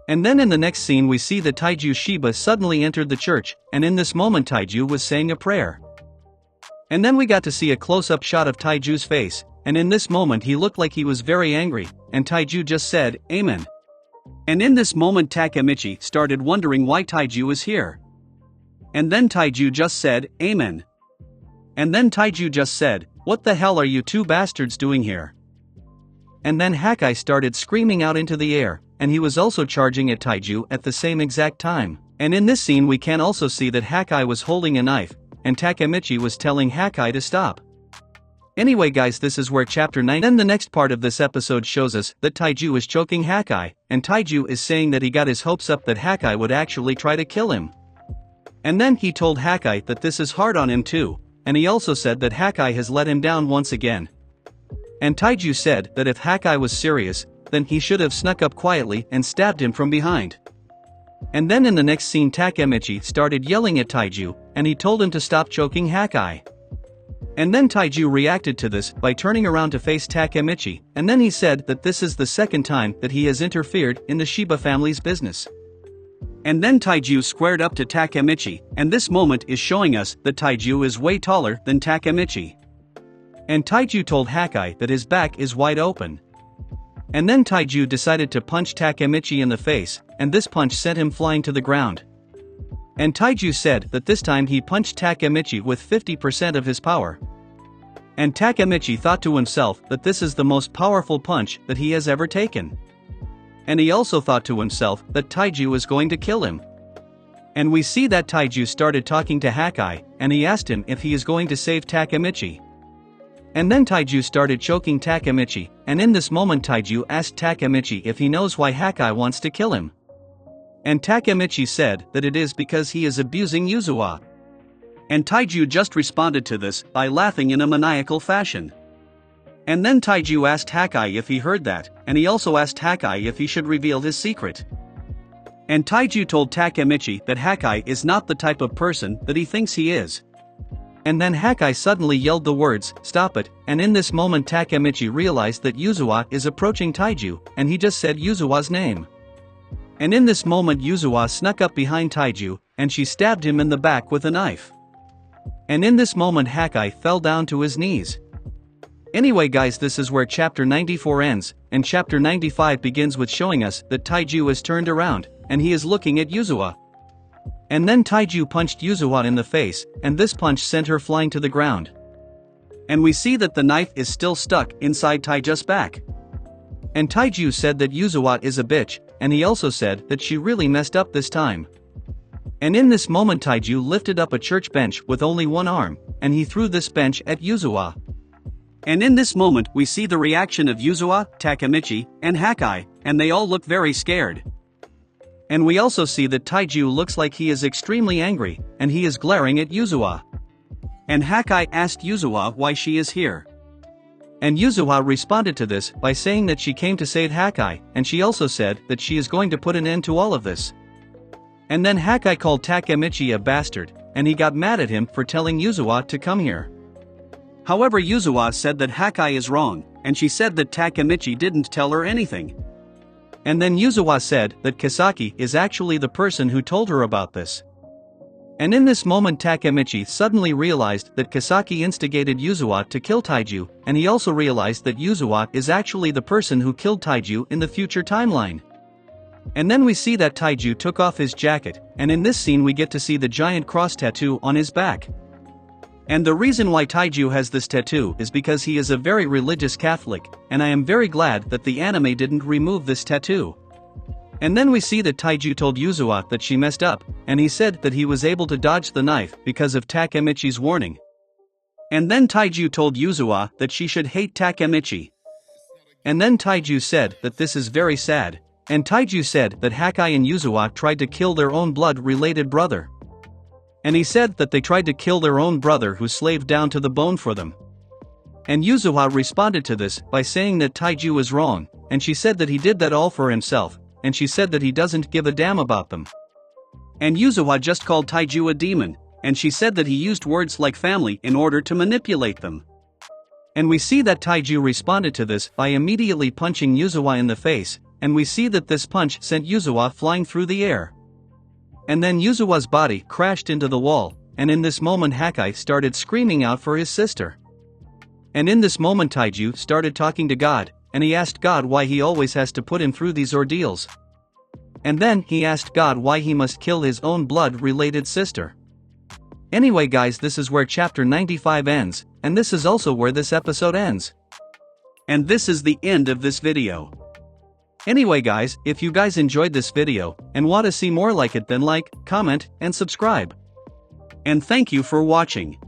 And then in the next scene we see that Taiju Shiba suddenly entered the church, and in this moment Taiju was saying a prayer. And then we got to see a close-up shot of Taiju's face, and in this moment he looked like he was very angry, and Taiju just said, "Amen." And in this moment Takemichi started wondering why Taiju was here. And then Taiju just said, "Amen." And then Taiju just said, "What the hell are you two bastards doing here?" And then Hakai started screaming out into the air, and he was also charging at Taiju at the same exact time. And in this scene we can also see that Hakai was holding a knife, and Takemichi was telling Hakai to stop. Anyway guys, this is where chapter 9 then the next part of this episode shows us that Taiju is choking Hakai, and Taiju is saying that he got his hopes up that Hakai would actually try to kill him. And then he told Hakai that this is hard on him too, and he also said that Hakai has let him down once again. And Taiju said that if Hakai was serious, then he should have snuck up quietly and stabbed him from behind. And then in the next scene Takemichi started yelling at Taiju, and he told him to stop choking Hakai. And then Taiju reacted to this by turning around to face Takemichi, and then he said that this is the second time that he has interfered in the Shiba family's business. And then Taiju squared up to Takemichi, and this moment is showing us that Taiju is way taller than Takemichi. And Taiju told Hakai that his back is wide open. And then Taiju decided to punch Takemichi in the face, and this punch sent him flying to the ground. And Taiju said that this time he punched Takemichi with 50% of his power. And Takemichi thought to himself that this is the most powerful punch that he has ever taken. And he also thought to himself that Taiju was going to kill him. And we see that Taiju started talking to Hakai, and he asked him if he is going to save Takemichi. And then Taiju started choking Takemichi, and in this moment Taiju asked Takemichi if he knows why Hakai wants to kill him. And Takemichi said that it is because he is abusing Yuzuwa. And Taiju just responded to this by laughing in a maniacal fashion. And then Taiju asked Hakai if he heard that, and he also asked Hakai if he should reveal his secret. And Taiju told Takemichi that Hakai is not the type of person that he thinks he is. And then Hakai suddenly yelled the words, "Stop it," and in this moment Takemichi realized that Yuzuwa is approaching Taiju, and he just said Yuzuwa's name. And in this moment Yuzuwa snuck up behind Taiju, and she stabbed him in the back with a knife. And in this moment Hakai fell down to his knees. Anyway guys, this is where chapter 94 ends, and chapter 95 begins with showing us that Taiju is turned around, and he is looking at Yuzuwa. And then Taiju punched Yuzuwa in the face, and this punch sent her flying to the ground. And we see that the knife is still stuck inside Taiju's back. And Taiju said that Yuzuwa is a bitch, and he also said that she really messed up this time. And in this moment Taiju lifted up a church bench with only one arm, and he threw this bench at Yuzuwa. And in this moment we see the reaction of Yuzuwa, Takemichi, and Hakai, and they all look very scared. And we also see that Taiju looks like he is extremely angry, and he is glaring at Yuzuwa. And Hakai asked Yuzuwa why she is here. And Yuzuwa responded to this by saying that she came to save Hakai, and she also said that she is going to put an end to all of this. And then Hakai called Takemichi a bastard, and he got mad at him for telling Yuzuwa to come here. However, Yuzuwa said that Hakai is wrong, and she said that Takemichi didn't tell her anything. And then Yuzuwa said that Kisaki is actually the person who told her about this. And in this moment Takemichi suddenly realized that Kisaki instigated Yuzuwa to kill Taiju, and he also realized that Yuzuwa is actually the person who killed Taiju in the future timeline. And then we see that Taiju took off his jacket, and in this scene we get to see the giant cross tattoo on his back. And the reason why Taiju has this tattoo is because he is a very religious Catholic, and I am very glad that the anime didn't remove this tattoo. And then we see that Taiju told Yuzuwa that she messed up, and he said that he was able to dodge the knife because of Takemichi's warning. And then Taiju told Yuzuwa that she should hate Takemichi. And then Taiju said that this is very sad, and Taiju said that Hakai and Yuzuwa tried to kill their own blood-related brother. And he said that they tried to kill their own brother who slaved down to the bone for them. And Yuzuwa responded to this by saying that Taiju was wrong, and she said that he did that all for himself, and she said that he doesn't give a damn about them. And Yuzuwa just called Taiju a demon, and she said that he used words like family in order to manipulate them. And we see that Taiju responded to this by immediately punching Yuzuwa in the face, and we see that this punch sent Yuzawa flying through the air. And then Yuzawa's body crashed into the wall, and in this moment Hakai started screaming out for his sister. And in this moment Taiju started talking to God, and he asked God why he always has to put him through these ordeals. And then he asked God why he must kill his own blood-related sister. Anyway guys, this is where chapter 95 ends, and this is also where this episode ends. And this is the end of this video. Anyway guys, if you guys enjoyed this video, and want to see more like it, then like, comment, and subscribe. And thank you for watching.